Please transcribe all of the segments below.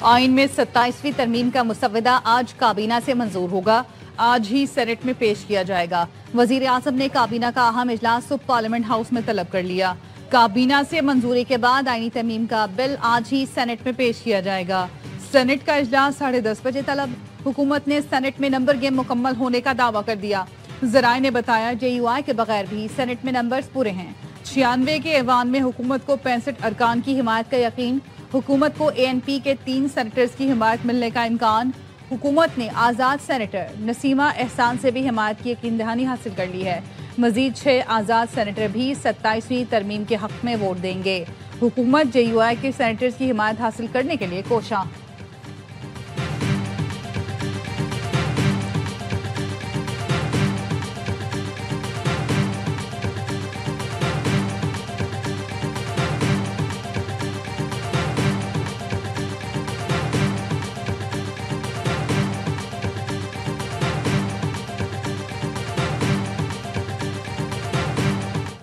آئین میں 27ویں ترمیم کا مسودہ آج کابینہ سے منظور ہوگا۔ آج ہی سینٹ میں پیش کیا جائے گا۔ وزیر اعظم نے کابینہ کا اہم اجلاس صبح پارلیمنٹ ہاؤس میں طلب کر لیا۔ کابینہ سے منظوری کے بعد آئینی ترمیم کا بل آج ہی سینٹ میں پیش کیا جائے گا۔ سینٹ کا اجلاس 10:30 بجے طلب۔ حکومت نے سینٹ میں نمبر گیم مکمل ہونے کا دعویٰ کر دیا۔ ذرائع نے بتایا JUI کے بغیر بھی سینٹ میں نمبرز پورے ہیں۔ 96 کے ایوان میں حکومت کو 65 ارکان کی حمایت کا یقین۔ حکومت کو ANP کے 3 سینیٹرز کی حمایت ملنے کا امکان۔ حکومت نے آزاد سینیٹر نسیمہ احسان سے بھی حمایت کی یقین دہانی حاصل کر لی ہے۔ مزید 6 آزاد سینیٹر بھی 27ویں ترمیم کے حق میں ووٹ دیں گے۔ حکومت JUI کے سینیٹرز کی حمایت حاصل کرنے کے لیے کوشاں۔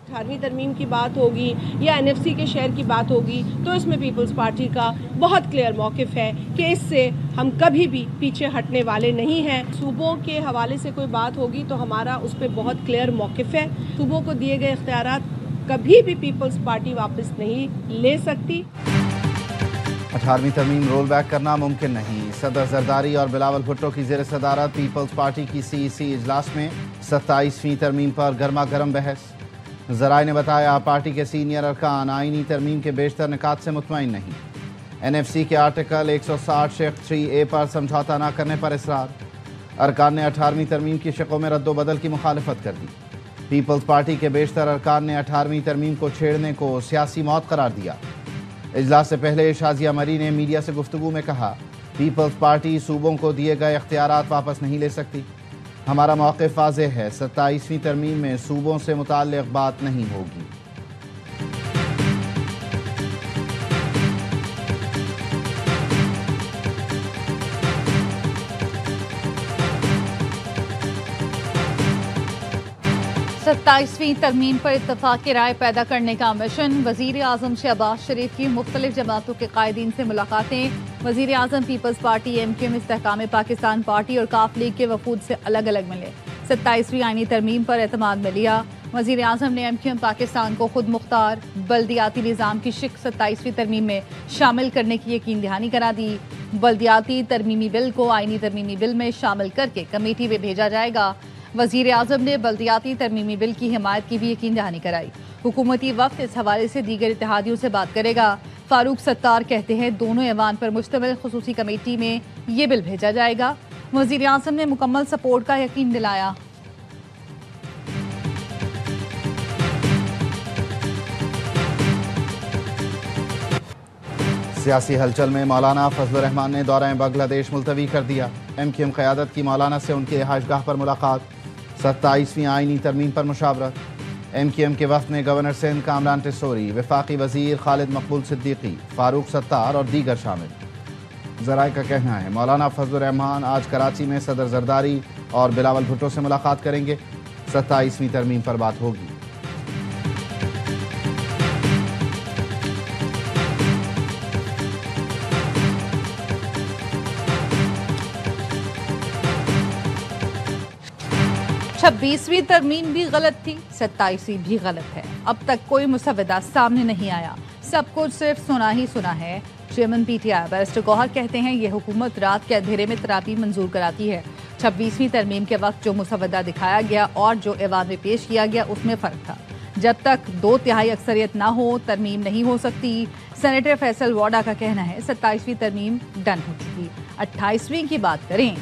18ویں ترمیم کی بات ہوگی یا NFC کے شیئر کی بات ہوگی تو اس میں پیپلز پارٹی کا بہت کلیئر موقف ہے کہ اس سے ہم کبھی بھی پیچھے ہٹنے والے نہیں ہیں۔ صوبوں کے حوالے سے کوئی بات ہوگی تو ہمارا اس پہ بہت کلیئر موقف ہے۔ صوبوں کو دیے گئے اختیارات کبھی بھی پیپلز پارٹی واپس نہیں لے سکتی۔ 18ویں ترمیم رول بیک کرنا ممکن نہیں۔ صدر زرداری اور بلاول بھٹو کی زیر صدارت پیپلز پارٹی کی CEC اجلاس میں 27ویں ترمیم پر گرما گرم بحث۔ ذرائع نے بتایا پارٹی کے سینئر ارکان آئینی ترمیم کے بیشتر نکات سے مطمئن نہیں۔ NFC کے آرٹیکل 160 شق 3A پر سمجھوتہ نہ کرنے پر اصرار۔ ارکان نے 18ویں ترمیم کی شقوں میں رد و بدل کی مخالفت کر دی۔ پیپلز پارٹی کے بیشتر ارکان نے 18ویں ترمیم کو چھیڑنے کو سیاسی موت قرار دیا۔ اجلاس سے پہلے شازیہ مری نے میڈیا سے گفتگو میں کہا پیپلز پارٹی صوبوں کو دیے گئے اختیارات واپس نہیں لے سکتی۔ ہمارا موقف واضح ہے، 27ویں ترمیم میں صوبوں سے متعلق بات نہیں ہوگی۔ ستائیسویں ترمیم پر اتفاق رائے پیدا کرنے کا مشن۔ وزیر اعظم شہباز شریف کی مختلف جماعتوں کے قائدین سے ملاقاتیں۔ وزیر اعظم پیپلز پارٹی MQM استحکام پاکستان پارٹی اور کاف لیگ کے وفود سے الگ الگ ملے۔ 27ویں آئینی ترمیم پر اعتماد میں لیا۔ وزیر اعظم نے MQM پاکستان کو خود مختار بلدیاتی نظام کی شق 27ویں ترمیم میں شامل کرنے کی یقین دہانی کرا دی۔ بلدیاتی ترمیمی بل کو آئینی ترمیمی بل میں شامل کر کے کمیٹی میں بھیجا جائے گا۔ وزیر اعظم نے بلدیاتی ترمیمی بل کی حمایت کی بھی یقین دہانی کرائی۔ حکومتی وفد اس حوالے سے دیگر اتحادیوں سے بات کرے گا۔ فاروق ستار کہتے ہیں دونوں ایوان پر مشتمل خصوصی کمیٹی میں یہ بل بھیجا جائے گا۔ وزیر اعظم نے مکمل سپورٹ کا یقین دلایا۔ سیاسی ہلچل میں مولانا فضل الرحمان نے دورہ بنگلہ دیش ملتوی کر دیا۔ MQM قیادت کی مولانا سے ان کی رہائش گاہ پر ملاقات۔ 27ویں آئینی ترمیم پر مشاورت۔ MQM کے وفد میں گورنر سندھ کامران ٹیسوری، وفاقی وزیر خالد مقبول صدیقی، فاروق ستار اور دیگر شامل۔ ذرائع کا کہنا ہے مولانا فضل الرحمان آج کراچی میں صدر زرداری اور بلاول بھٹو سے ملاقات کریں گے۔ 27ویں ترمیم پر بات ہوگی۔ چھبیسویں ترمیم بھی غلط تھی، 27ویں بھی غلط ہے۔ اب تک کوئی مسودہ سامنے نہیں آیا، سب کچھ صرف سنا ہی سنا ہے۔ چیئرمین PTI بیرسٹر گوہر کہتے ہیں یہ حکومت رات کے اندھیرے میں تراپی منظور کراتی ہے۔ 26ویں ترمیم کے وقت جو مسودہ دکھایا گیا اور جو ایوان میں پیش کیا گیا اس میں فرق تھا۔ جب تک 2/3 اکثریت نہ ہو ترمیم نہیں ہو سکتی۔ سینیٹر فیصل واڈا کا کہنا ہے 27ویں ترمیم ڈن ہو چکی، 28ویں کی بات کریں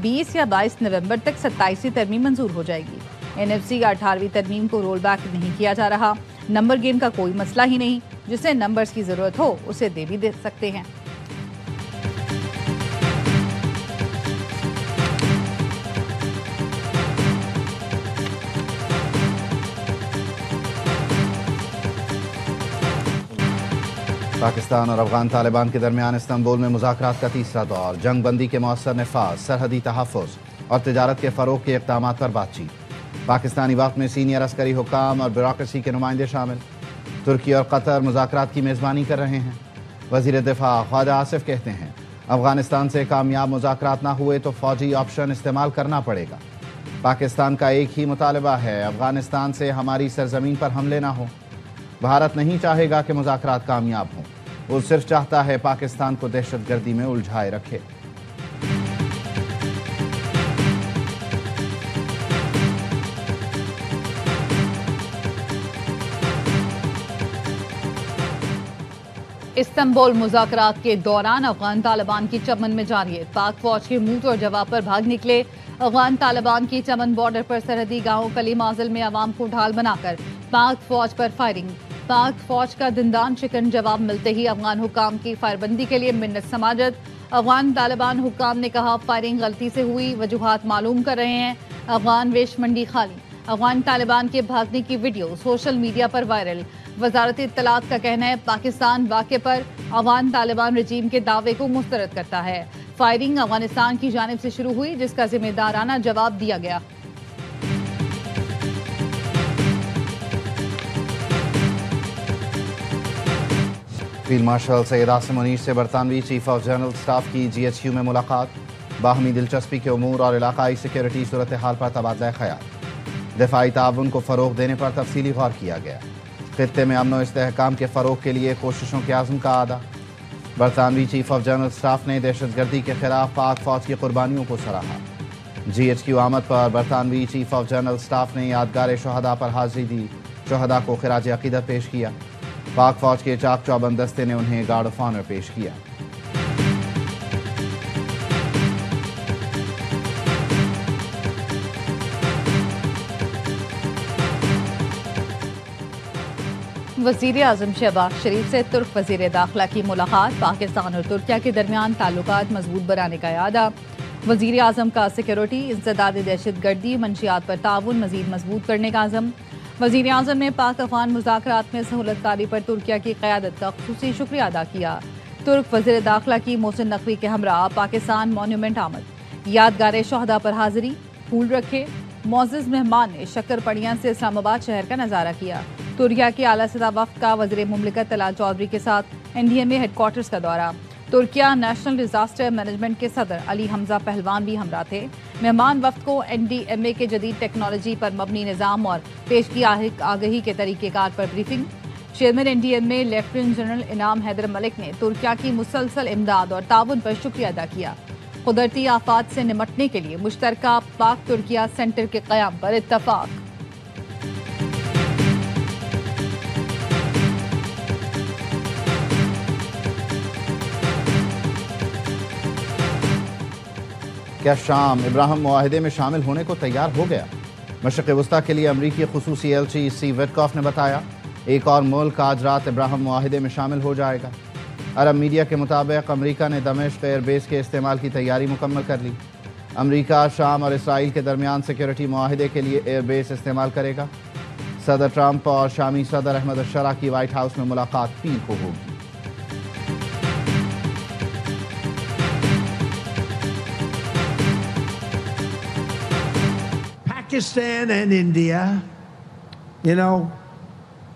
20 یا 22 نومبر تک 27ویں ترمیم منظور ہو جائے گی۔ NFC کا 18ویں ترمیم کو رول بیک نہیں کیا جا رہا۔ نمبر گیم کا کوئی مسئلہ ہی نہیں، جسے نمبرز کی ضرورت ہو اسے دے بھی دے سکتے ہیں۔ پاکستان اور افغان طالبان کے درمیان استنبول میں مذاکرات کا تیسرا دور۔ جنگ بندی کے مؤثر نفاذ، سرحدی تحفظ اور تجارت کے فروغ کے اقدامات پر بات چیت۔ پاکستانی وقت میں سینئر عسکری حکام اور بیوروکریسی کے نمائندے شامل۔ ترکی اور قطر مذاکرات کی میزبانی کر رہے ہیں۔ وزیر دفاع خواجہ آصف کہتے ہیں افغانستان سے کامیاب مذاکرات نہ ہوئے تو فوجی آپشن استعمال کرنا پڑے گا۔ پاکستان کا ایک ہی مطالبہ ہے، افغانستان سے ہماری سرزمین پر حملے نہ ہوں۔ بھارت نہیں چاہے گا کہ مذاکرات کامیاب ہوں، وہ صرف چاہتا ہے پاکستان کو دہشت گردی میں الجھائے رکھے۔ استنبول مذاکرات کے دوران افغان طالبان کی چمن میں جارحیت، پاک فوج کے منہ توڑ جواب پر بھاگ نکلے افغان طالبان کی چمن بارڈر پر سرحدی گاؤں کلی مازل میں عوام کو ڈھال بنا کر پاک فوج پر فائرنگ۔ پاک فوج کا دندان شکن جواب ملتے ہی افغان حکام کی فائر بندی کے لیے منت سماجت۔ افغان طالبان حکام نے کہا فائرنگ غلطی سے ہوئی، وجوہات معلوم کر رہے ہیں۔ افغان ویسٹ منڈی خالی، افغان طالبان کے بھاگنے کی ویڈیو سوشل میڈیا پر وائرل۔ وزارت اطلاعات کا کہنا ہے پاکستان واقعے پر افغان طالبان رجیم کے دعوے کو مسترد کرتا ہے۔ فائرنگ افغانستان کی جانب سے شروع ہوئی جس کا ذمہ دارانہ جواب دیا گیا۔ فیلڈ مارشل سید عاصم منیر سے برطانوی چیف آف جنرل اسٹاف کی جی ایچ کیو میں ملاقات، باہمی دلچسپی کے امور اور علاقائی سیکیورٹی صورتحال پر تبادلہ خیال، دفاعی تعاون کو فروغ دینے پر تفصیلی غور کیا گیا، خطے میں امن و استحکام کے فروغ کے لیے کوششوں کے عزم کا اعادہ۔ برطانوی چیف آف جنرل اسٹاف نے دہشت گردی کے خلاف پاک فوج کی قربانیوں کو سراہا۔ جی ایچ کیو آمد پر برطانوی چیف آف جنرل اسٹاف نے یادگار شہداء پر حاضری دی، شہداء کو خراج عقیدت پیش کیا۔ پاک فوج کے چاق چوبند دستے نے انہیں گارڈ آف آنر پیش کیا۔ وزیر اعظم شہباز شریف سے ترک وزیر داخلہ کی ملاقات، پاکستان اور ترکیہ کے درمیان تعلقات مضبوط بنانے کا اعادہ۔ وزیر اعظم کا سیکیورٹی، انسداد دہشت گردی، منشیات پر تعاون مزید مضبوط کرنے کا عزم۔ وزیر اعظم نے پاک افغان مذاکرات میں سہولت کاری پر ترکیہ کی قیادت کا خصوصی شکریہ ادا کیا۔ ترک وزیر داخلہ کی محسن نقوی کے ہمراہ پاکستان مونومنٹ آمد، یادگار شہداء پر حاضری، پھول رکھے۔ معزز مہمان نے شکر پڑیاں سے اسلام آباد شہر کا نظارہ کیا۔ ترکیہ کے اعلیٰ سطح وفد کا وزیر مملکت طلال چودھری کے ساتھ این ڈی ایم اے ہیڈ کوارٹرز کا دورہ۔ ترکیہ نیشنل ڈیزاسٹر مینجمنٹ کے صدر علی حمزہ پہلوان بھی ہمراہ تھے۔ مہمان وفد کو این ڈی ایم اے کے جدید ٹیکنالوجی پر مبنی نظام اور پیشگی آگہی کے طریقہ کار پر briefing. Chairman N D M A lieutenant general Inam Haider ملک نے ترکیہ کی مسلسل امداد اور تعاون پر شکریہ ادا کیا۔ قدرتی آفات سے نمٹنے کے لیے مشترکہ پاک ترکیہ سینٹر کے قیام پر اتفاق۔ کیا شام ابراہم معاہدے میں شامل ہونے کو تیار ہو گیا؟ مشرق وسطیٰ کے لیے امریکی خصوصی ایلچی سی وٹکاف نے بتایا ایک اور ملک آج رات ابراہم معاہدے میں شامل ہو جائے گا۔ عرب میڈیا کے مطابق امریکہ نے دمشق ایئر بیس کے استعمال کی تیاری مکمل کر لی۔ امریکہ شام اور اسرائیل کے درمیان سیکیورٹی معاہدے کے لیے ایئر بیس استعمال کرے گا۔ صدر ٹرمپ اور شامی صدر احمد الشرع کی وائٹ ہاؤس میں ملاقات پیر کو ہوگی۔ Pakistan and India, you know,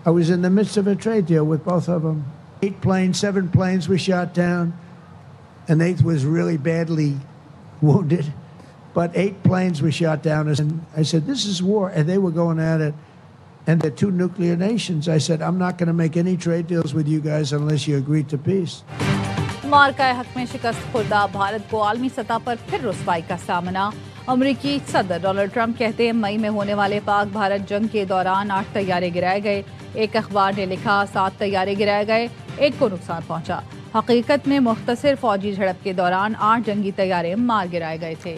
I was in the midst of a trade deal with both of them. 8 planes, 7 planes were shot down. An 8th was really badly wounded, but 8 planes were shot down. And I said, this is war, and they were going at it. And they're 2 nuclear nations. I said, I'm not going to make any trade deals with you guys unless you agree to peace. مارکہ حق میں شکست خوردہ بھارت کو عالمی سطح پر پھر رسوائی کا سامنا۔ امریکی صدر ڈونلڈ ٹرمپ کہتے ہیں مئی میں ہونے والے پاک بھارت جنگ کے دوران 8 طیارے گرائے گئے۔ ایک اخبار نے لکھا 7 طیارے گرائے گئے، 1 کو نقصان پہنچا۔ حقیقت میں مختصر فوجی جھڑپ کے دوران 8 جنگی طیارے مار گرائے گئے تھے۔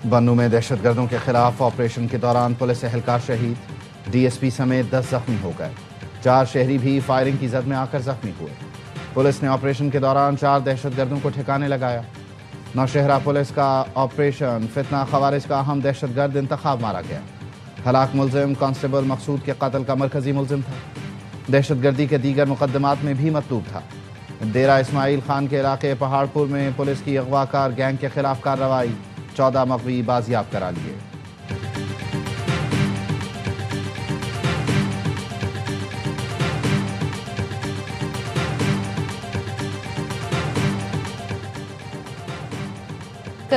بنوں میں دہشت گردوں کے خلاف آپریشن کے دوران پولیس اہلکار شہید، ڈی ایس پی سمیت 10 زخمی ہو گئے۔ 4 شہری بھی فائرنگ کی زد میں آ کر زخمی ہوئے۔ پولیس نے آپریشن کے دوران 4 دہشت گردوں کو ٹھکانے لگایا۔ نوشہرہ پولیس کا آپریشن فتنہ خوارج کا اہم دہشت گرد انتخاب مارا گیا۔ ہلاک ملزم کانسٹیبل مقصود کے قتل کا مرکزی ملزم تھا۔ دہشت گردی کے دیگر مقدمات میں بھی مطلوب تھا۔ ڈیرہ اسماعیل خان کے علاقے پہاڑ پور میں پولیس کی اغوا کار گینگ کے خلاف کارروائی، 14 مغوی بازیاب کرا لیے۔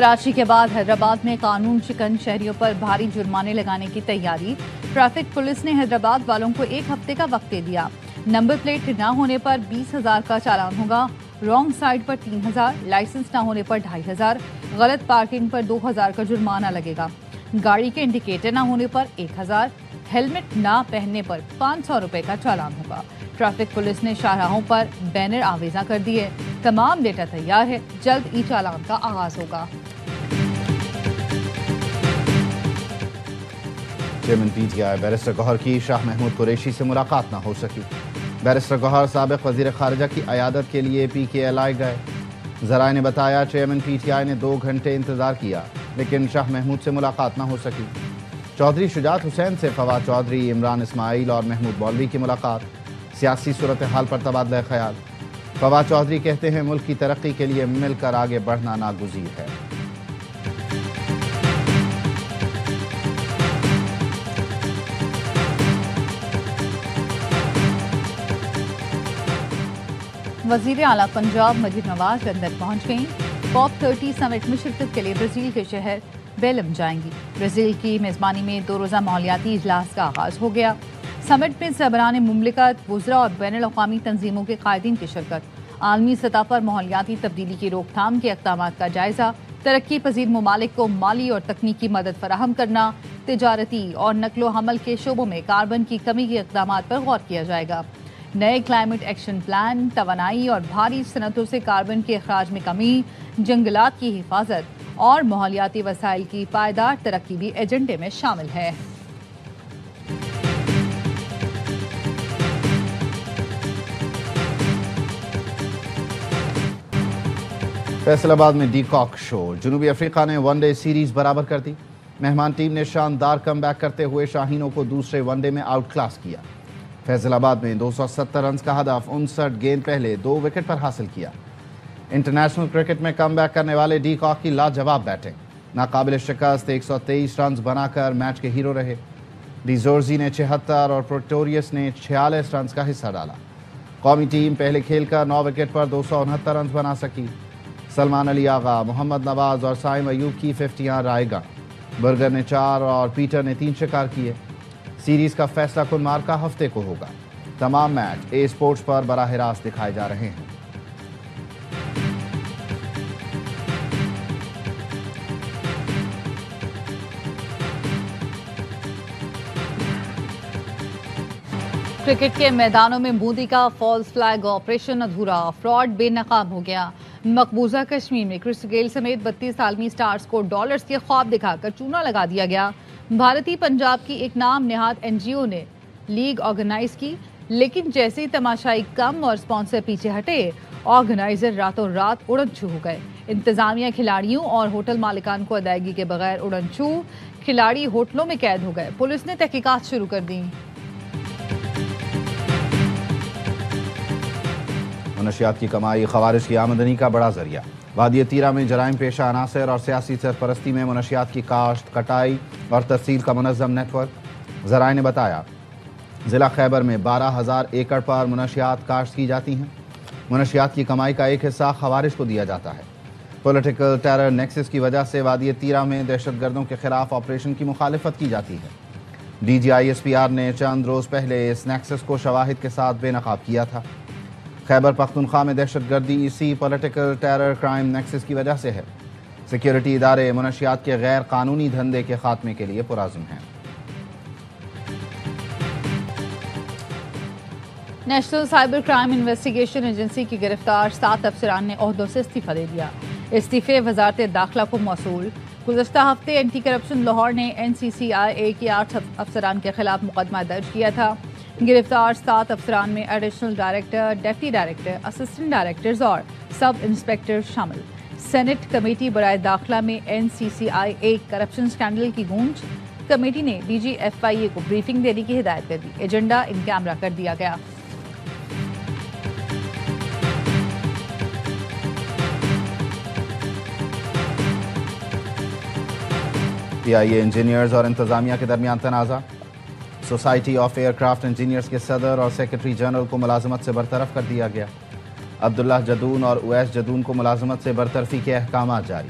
کراچی کے بعد حیدرآباد میں قانون شکن شہریوں پر بھاری جرمانے لگانے کی تیاری. ٹریفک پولیس نے حیدرآباد والوں کو 1 ہفتے کا وقت دے دیا. نمبر پلیٹ نہ ہونے پر 20,000 کا چالان ہوگا. رانگ سائڈ پر 3,000، لائسنس نہ ہونے پر 2,500، غلط پارکنگ پر 2,000 کا جرمانہ لگے گا. گاڑی کے انڈیکیٹر نہ ہونے پر 1,000، ہیلمٹ نہ پہننے پر 500 روپے کا چالان ہوگا. ٹریفک پولیس نے شاہراہوں پر بینر آویزاں کر دیے. تمام ڈیٹا تیار ہے، جلد ای چالان کا آغاز ہوگا. Chairman P T I barrister Gohar کی شاہ محمود قریشی سے ملاقات نہ ہو سکی. بیرسٹر گوہر سابق وزیر خارجہ کی عیادت کے لیے پی کے ایل آئی گئے. ذرائع نے بتایا چیئرمین پی ٹی آئی نے 2 گھنٹے انتظار کیا لیکن شاہ محمود سے ملاقات نہ ہو سکی. چودھری شجاعت حسین سے فواد چودھری، عمران اسماعیل اور محمود مولوی کی ملاقات. سیاسی صورتحال پر تبادلہ خیال. فواد چودھری کہتے ہیں ملک کی ترقی کے لیے مل کر آگے بڑھنا ناگزیر ہے. وزیر اعلیٰ پنجاب مریم نواز لندن پہنچ گئیں. پاپ 30 سمٹ میں شرکت کے لیے برازیل کے شہر بیلم جائیں گی. برازیل کی میزبانی میں 2 روزہ ماحولیاتی اجلاس کا آغاز ہو گیا. سمٹ میں سربراہان مملکت، وزراء اور بین الاقوامی تنظیموں کے قائدین کی شرکت. عالمی سطح پر ماحولیاتی تبدیلی کی روک تھام کے اقدامات کا جائزہ. ترقی پذیر ممالک کو مالی اور تکنیکی مدد فراہم کرنا. تجارتی اور نقل و حمل کے شعبوں میں کاربن کی کمی کے اقدامات پر غور کیا جائے گا. نئے کلائمیٹ ایکشن پلان، توانائی اور بھاری صنعتوں سے کاربن کے اخراج میں کمی، جنگلات کی حفاظت اور ماحولیاتی وسائل کی پائیدار ترقی بھی ایجنڈے میں شامل ہے. فیصل آباد میں ڈی کاک شو. جنوبی افریقہ نے ون ڈے سیریز برابر کر دی. مہمان ٹیم نے شاندار کم بیک کرتے ہوئے شاہینوں کو دوسرے ون ڈے میں آؤٹ کلاس کیا. فیصل آباد میں 270 رنز کا ہدف، 59 گیند پہلے 2 وکٹ پر حاصل کیا. انٹرنیشنل کرکٹ میں کم بیک کرنے والے ڈی کاک کی لاجواب بیٹنگ. ناقابل شکست 123 رنز بنا کر میچ کے ہیرو رہے. ڈی زورزی نے 76 اور پروٹوریس نے 46 رنز کا حصہ ڈالا. قومی ٹیم پہلے کھیل کر 9 وکٹ پر 269 رنز بنا سکی. سلمان علی آغا، محمد نواز اور سائم ایوب کی 50 رائے گاں. برگر نے 4 اور پیٹر نے 3 شکار کیے. سیریز کا فیصلہ کن مارکا ہفتے کو ہوگا. تمام میچ اے اسپورٹس پر براہ راست دکھائے جا رہے ہیں. کرکٹ کے میدانوں میں مودی کا فالس فلیگ آپریشن ادھورا، فراڈ بے نقاب ہو گیا. مقبوضہ کشمیر میں کرس گیل سمیت 32 عالمی سٹارز کو ڈالرز کے خواب دکھا کر چونا لگا دیا گیا. بھارتی پنجاب کی ایک نام نہاد این جی او نے لیگ آرگنائز کی، لیکن جیسے ہی تماشائی کم اور اسپانسر پیچھے ہٹے، آرگنائزر راتوں رات اڑن چھو ہو گئے. انتظامیہ کھلاڑیوں اور ہوٹل مالکان کو ادائیگی کے بغیر اڑن چھو. کھلاڑی ہوٹلوں میں قید ہو گئے. پولیس نے تحقیقات شروع کر دی. منشیات کی کمائی خوارج کی آمدنی کا بڑا ذریعہ. وادی تیرہ میں جرائم پیشہ عناصر اور سیاسی سرپرستی میں منشیات کی کاشت، کٹائی اور ترسیل کا منظم نیٹ ورک. ذرائع نے بتایا ضلع خیبر میں 12,000 ایکڑ پر منشیات کاشت کی جاتی ہیں. منشیات کی کمائی کا ایک حصہ خوارج کو دیا جاتا ہے. پولیٹیکل ٹیرر نیکسس کی وجہ سے وادی تیرہ میں دہشت گردوں کے خلاف آپریشن کی مخالفت کی جاتی ہے. D G I S P R نے چند روز پہلے اس نیکسس کو شواہد کے ساتھ بے نقاب کیا تھا. خیبر پختونخوا میں دہشت گردی اسی پولیٹیکل ٹیرر کرائم نیکسس کی وجہ سے ہے. سیکیورٹی ادارے منشیات کے غیر قانونی دھندے کے خاتمے کے لیے پرعزم ہیں. National cyber crime investigation agency کی گرفتار 7 افسران نے عہدوں سے استعفیٰ دے دیا. استعفے وزارت داخلہ کو موصول. گزشتہ ہفتے اینٹی کرپشن لاہور نے این سی سی آئی اے کے 8 افسران کے خلاف مقدمہ درج کیا تھا. گرفتار 7 افسران میں additional director, deputy director, assistant directors اور سب انسپکٹر شامل. سینٹ کمیٹی برائے داخلہ میں این سی سی آئی اے کرپشن سکینڈل کی گونج. کمیٹی نے ڈی جی ایف آئی اے کو بریفنگ دینے کی ہدایت کر دی. ایجنڈا ان کیمرہ کر دیا گیا. پی آئی اے انجینئرز اور انتظامیہ کے درمیان تنازع. Society of aircraft engineers کے صدر اور سیکرٹری جنرل کو ملازمت سے برطرف کر دیا گیا. عبداللہ جدون اور اویس جدون کو ملازمت سے برطرفی کے احکامات جاری.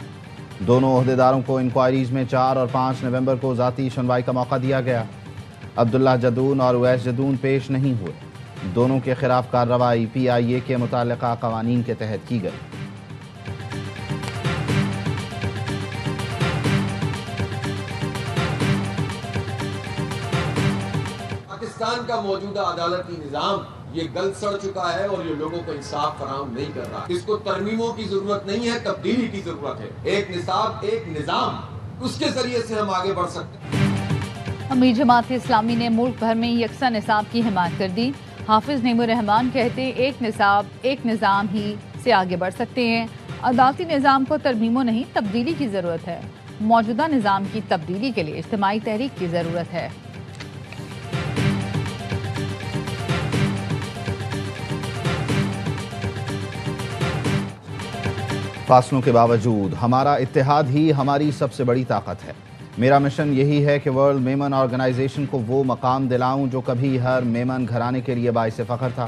دونوں عہدیداروں کو انکوائریز میں 4 اور 5 نومبر کو ذاتی سنوائی کا موقع دیا گیا۔ عبداللہ جدون اور اویس جدون پیش نہیں ہوئے۔ دونوں کے خلاف کارروائی PIA کے متعلقہ قوانین کے تحت کی گئی۔ پاکستان کا موجودہ عدالتی نظام یہ گل سڑ چکا ہے اور یہ لوگوں کو انصاف فراہم نہیں کر رہا۔ اس کو ترمیموں کی ضرورت نہیں ہے، تبدیلی کی ضرورت ہے۔ ایک نصاب، ایک نظام، اس کے ذریعے سے ہم آگے بڑھ سکتے ہیں۔ امیر جماعت اسلامی نے ملک بھر میں یکساں نصاب کی حمایت کر دی۔ حافظ نعیم الرحمان کہتے ایک نصاب ایک نظام ہی سے آگے بڑھ سکتے ہیں۔ عدالتی نظام کو ترمیموں نہیں تبدیلی کی ضرورت ہے۔ موجودہ نظام کی تبدیلی کے لیے اجتماعی تحریک کی ضرورت ہے۔ فاصلوں کے باوجود ہمارا اتحاد ہی ہماری سب سے بڑی طاقت ہے۔ میرا مشن یہی ہے کہ ورلڈ میمن آرگنائزیشن کو وہ مقام دلاؤں جو کبھی ہر میمن گھرانے کے لیے باعث فخر تھا۔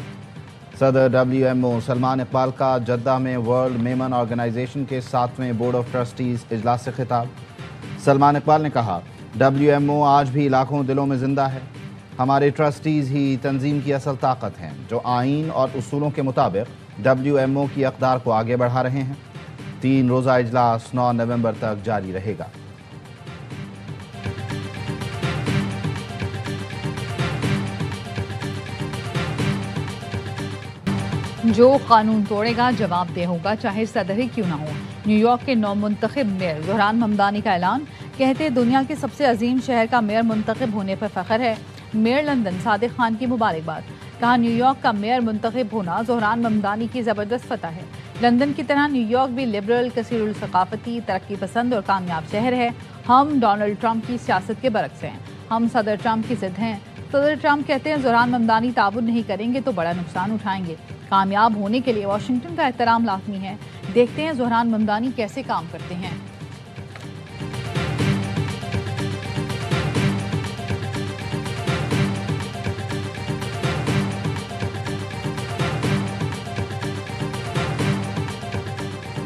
صدر WMO سلمان اقبال کا جدہ میں ورلڈ میمن آرگنائزیشن کے 7ویں بورڈ آف ٹرسٹیز اجلاس سے خطاب۔ سلمان اقبال نے کہا، WMO آج بھی لاکھوں دلوں میں زندہ ہے۔ ہمارے ٹرسٹیز ہی تنظیم کی اصل طاقت ہیں جو آئین اور اصولوں کے مطابق WMO کی اقدار کو آگے بڑھا رہے ہیں۔ 3 روزہ اجلاس 9 نومبر تک جاری رہے گا۔ جو قانون توڑے گا جواب دہ ہوگا، چاہے صدر ہی کیوں نہ ہو۔ نیو یارک کے نو منتخب میئر زہران ممدانی کا اعلان، کہتے دنیا کے سب سے عظیم شہر کا میئر منتخب ہونے پر فخر ہے۔ میئر لندن صادق خان کی مبارکباد، کہا نیو یارک کا میئر منتخب ہونا زہران ممدانی کی زبردست فتح ہے۔ لندن کی طرح نیو یارک بھی لبرل، کثیر الثقافتی، ترقی پسند اور کامیاب شہر ہے۔ ہم ڈونلڈ ٹرمپ کی سیاست کے برعکس ہیں، ہم صدر ٹرمپ کی ضد ہیں۔ صدر ٹرمپ کہتے ہیں زہران ممدانی تعاون نہیں کریں گے تو بڑا نقصان اٹھائیں گے۔ کامیاب ہونے کے لیے واشنگٹن کا احترام لازمی ہے۔ دیکھتے ہیں زہران ممدانی کیسے کام کرتے ہیں۔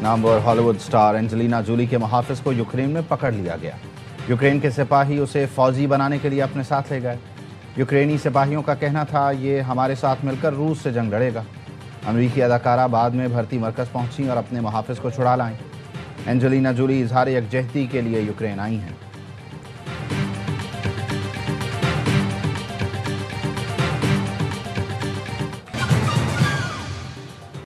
نامور ہالی ووڈ سٹار اینجلینا جولی کے محافظ کو یوکرین میں پکڑ لیا گیا۔ یوکرین کے سپاہی اسے فوجی بنانے کے لیے اپنے ساتھ لے گئے۔ یوکرینی سپاہیوں کا کہنا تھا یہ ہمارے ساتھ مل کر روس سے جنگ لڑے گا۔ امریکی اداکارہ بعد میں بھرتی مرکز پہنچیں اور اپنے محافظ کو چھڑا لائیں۔ اینجلینا جولی اظہار یکجہتی کے لیے یوکرین آئی ہیں۔